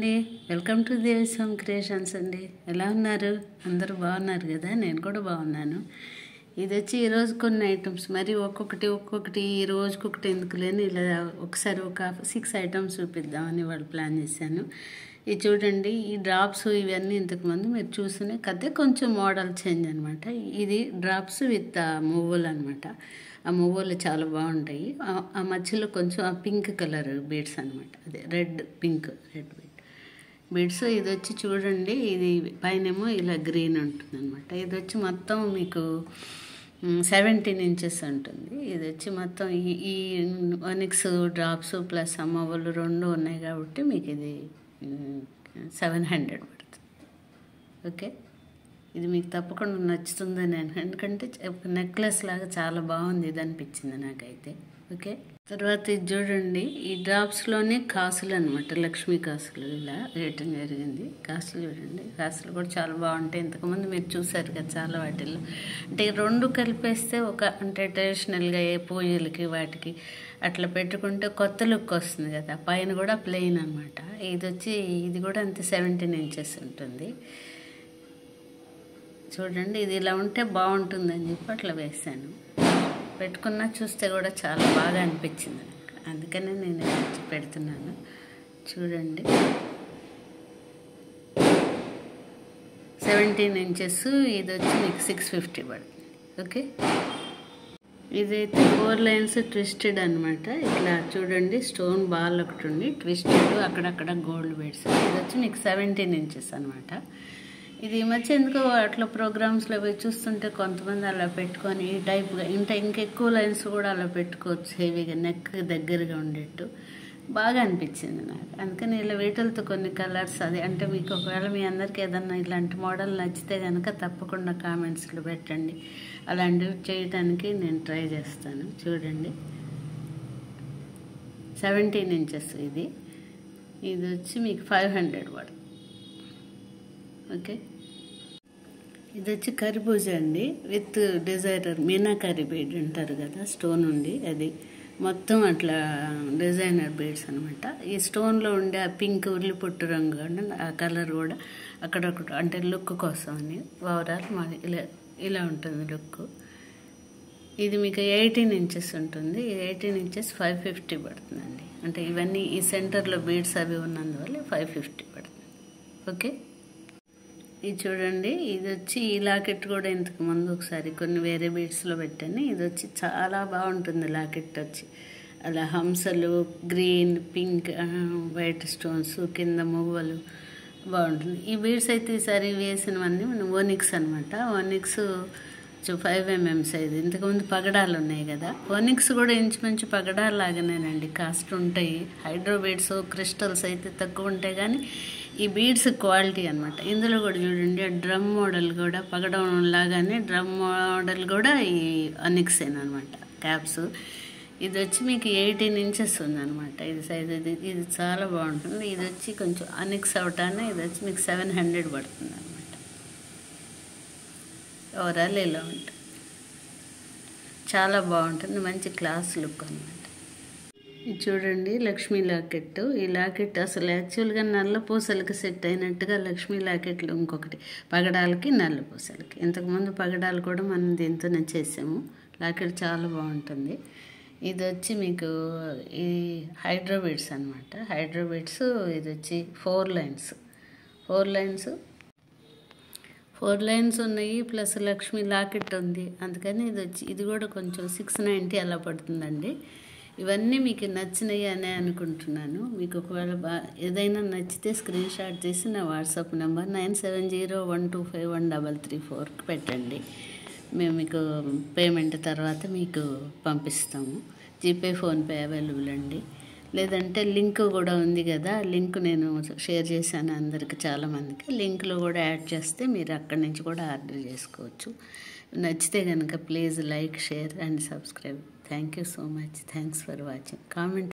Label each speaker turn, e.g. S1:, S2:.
S1: అండి, welcome to దేవిస్ home creations అండి. ఎలా ఉన్నారు? అందరూ బాగున్నారు కదా? నేను కూడా బాగున్నాను. ఇది వచ్చి ఈరోజు కొన్ని ఐటమ్స్ మరి ఒక్కొక్కటి ఈ రోజుకొకటి ఎందుకు లేని ఇలా ఒకసారి ఒక 6 ఐటమ్స్ చూపిద్దామని వాళ్ళు ప్లాన్ చేశాను. ఇది చూడండి, ఈ డ్రాప్స్ ఇవన్నీ ఇంతకుముందు మీరు చూసిన కదే కొంచెం మోడల్ చేంజ్ అనమాట. ఇది డ్రాప్స్ విత్ మువ్వలు అనమాట. ఆ మువ్వలు చాలా బాగుంటాయి. ఆ మధ్యలో కొంచెం ఆ పింక్ కలర్ బీడ్స్ అనమాట. అదే రెడ్ బీడ్ బీడ్స్. ఇది వచ్చి చూడండి, ఇది పైనేమో ఇలా గ్రీన్ ఉంటుంది అనమాట. ఇది వచ్చి మొత్తం మీకు 17 ఇంచెస్ ఉంటుంది. ఇది వచ్చి మొత్తం ఈ ఒనిక్స్ డ్రాప్స్ ప్లస్ ఆ మువ్వలు రెండు ఉన్నాయి కాబట్టి మీకు ఇది 700 పడుతుంది. ఓకే, ఇది మీకు తప్పకుండా నచ్చుతుందని ఎందుకంటే నెక్లెస్ లాగా చాలా బాగుంది ఇది అనిపించింది నాకైతే. ఓకే, తర్వాత ఇది చూడండి, ఈ డ్రాప్స్లోనే కాసులు అనమాట, లక్ష్మీ కాసులు ఇలా వేయటం జరిగింది. కాసులు చూడండి, కాసులు కూడా చాలా బాగుంటాయి. ఇంతకుముందు మీరు చూసారు కదా చాలా వాటిల్లో. అంటే రెండు కలిపేస్తే అంటే ట్రెడిషనల్గా ఏ పూజలకి వాటికి అట్లా పెట్టుకుంటే కొత్త లుక్ వస్తుంది కదా. పైన కూడా ప్లెయిన్ అనమాట. ఇది కూడా అంతే 17 ఇంచెస్ ఉంటుంది. చూడండి, ఇది ఇలా ఉంటే బాగుంటుందని చెప్పి అట్లా వేసాను. పెట్టుకున్నా చూస్తే కూడా చాలా బాగా అనిపించింది నాకు, అందుకనే నేను పెడుతున్నాను. చూడండి, 17 ఇంచెస్. ఇది వచ్చి మీకు 650 పడుతుంది. ఓకే, ఇదైతే 4 లైన్స్ ట్విస్టెడ్ అనమాట. ఇట్లా చూడండి, స్టోన్ బాల్ ఒకటి ఉండి ట్విస్టెడ్, అక్కడక్కడ గోల్డ్ బీడ్స్. ఇది వచ్చి మీకు 17 ఇంచెస్ అనమాట. ఇది ఈ మధ్య ఎందుకో అట్లా ప్రోగ్రామ్స్లో పోయి చూస్తుంటే కొంతమంది అలా పెట్టుకొని ఈ టైప్గా ఇంకెక్కువ లైన్స్ కూడా అలా పెట్టుకోవచ్చు, హెవీగా నెక్ దగ్గరగా ఉండేట్టు బాగా అనిపించింది నాకు. అందుకని ఇలా వీటిలతో కొన్ని కలర్స్ అంటే మీకు ఒకవేళ మీ అందరికీ ఏదన్నా ఇలాంటి మోడల్ నచ్చితే కనుక తప్పకుండా కామెంట్స్లో పెట్టండి. అలాంటివి చేయడానికి నేను ట్రై చేస్తాను. చూడండి, 17 ఇంచెస్. ఇది వచ్చి మీకు 500 పడుతుంది. ఓకే, ఇది వచ్చి కర్బూజా అండి విత్ డిజైనర్ మీనాకారి బీడ్ అంటారు కదా, స్టోన్ ఉంది. అది మొత్తం అట్లా డిజైనర్ బీడ్స్ అనమాట. ఈ స్టోన్లో ఉండే ఆ పింక్ ఉల్లిపొట్టు రంగు ఆ కలర్ కూడా అక్కడొకటి అంటే లుక్ కోసం అని ఓవరాల్ మాది ఇలా ఉంటుంది లుక్. ఇది మీకు 18 ఇంచెస్ ఉంటుంది. 18 ఇంచెస్ 550 పడుతుందండి. అంటే ఇవన్నీ ఈ సెంటర్లో బీడ్స్ అవి ఉన్నందువల్ల 550 పడుతుంది. ఓకే, ఇది చూడండి, ఇది వచ్చి ఈ లాకెట్ కూడా ఇంతకు ముందు ఒకసారి కొన్ని వేరే బీడ్స్లో పెట్టాను. ఇది వచ్చి చాలా బాగుంటుంది లాకెట్ వచ్చి అలా హంసలు, గ్రీన్, పింక్, వైట్ స్టోన్స్, కింద మువ్వలు బాగుంటుంది. ఈ బీడ్స్ అయితే ఈసారి వేసినవన్నీ మనం ఓనిక్స్ అనమాట. Onyx 5mm size. ఇంతకుముందు పగడాలు ఉన్నాయి కదా, ఓనిక్స్ కూడా ఇంచుమించు పగడాలు లాగానేనండి కాస్ట్ ఉంటాయి. హైడ్రో బీడ్స్, క్రిస్టల్స్ అయితే తక్కువ ఉంటాయి, కానీ ఈ బీడ్స్ క్వాలిటీ అనమాట. ఇందులో కూడా చూడండి, డ్రమ్ మోడల్ కూడా పగడం లాగానే డ్రమ్ మోడల్ కూడా ఈ ఒనిక్సేనమాట క్యాప్స్. ఇది వచ్చి మీకు 18 ఇంచెస్ ఉందన్నమాట. ఇది సైజ్ ఇది చాలా బాగుంటుంది. ఇది వచ్చి కొంచెం ఒనిక్స్ అవటానే ఇది వచ్చి మీకు 700 పడుతుంది అనమాట. ఓవరాల్ ఇలా ఉంటుంది, చాలా బాగుంటుంది, మంచి క్లాస్ లుక్ అనమాట. ఇది చూడండి, లక్ష్మీ లాకెట్. ఈ లాకెట్ అసలు యాక్చువల్గా నల్ల పూసలకి సెట్ అయినట్టుగా లక్ష్మీ లాకెట్లు ఇంకొకటి పగడాలకి నల్ల పూసలకి. ఇంతకుముందు పగడాలు కూడా మనం దీంతోనే చేసాము. లాకెట్ చాలా బాగుంటుంది. ఇది వచ్చి మీకు ఈ హైడ్రో బీడ్స్ అనమాట. హైడ్రో బీడ్స్ ఇది వచ్చి 4 లైన్స్ ఉన్నాయి, ప్లస్ లక్ష్మీ లాకెట్ ఉంది. అందుకని ఇది కూడా కొంచెం 690 అలా పడుతుందండి. ఇవన్నీ మీకు నచ్చినాయి అని అనుకుంటున్నాను. మీకు ఒకవేళ ఏదైనా నచ్చితే స్క్రీన్ షాట్ తీసి నా వాట్సాప్ నెంబర్ 9701251334కి పెట్టండి. మేము మీకు పేమెంట్ తర్వాత మీకు పంపిస్తాము. జీపే, ఫోన్పే అవైలబుల్ అండి. లేదంటే లింక్ కూడా ఉంది కదా, లింక్ నేను షేర్ చేశాను అందరికి, చాలామందికి. లింక్లో కూడా యాడ్ చేస్తే మీరు అక్కడి నుంచి కూడా ఆర్డర్ చేసుకోవచ్చు. నచ్చితే కనుక please like, share and subscribe. Thank you so much. Thanks for watching. Comment.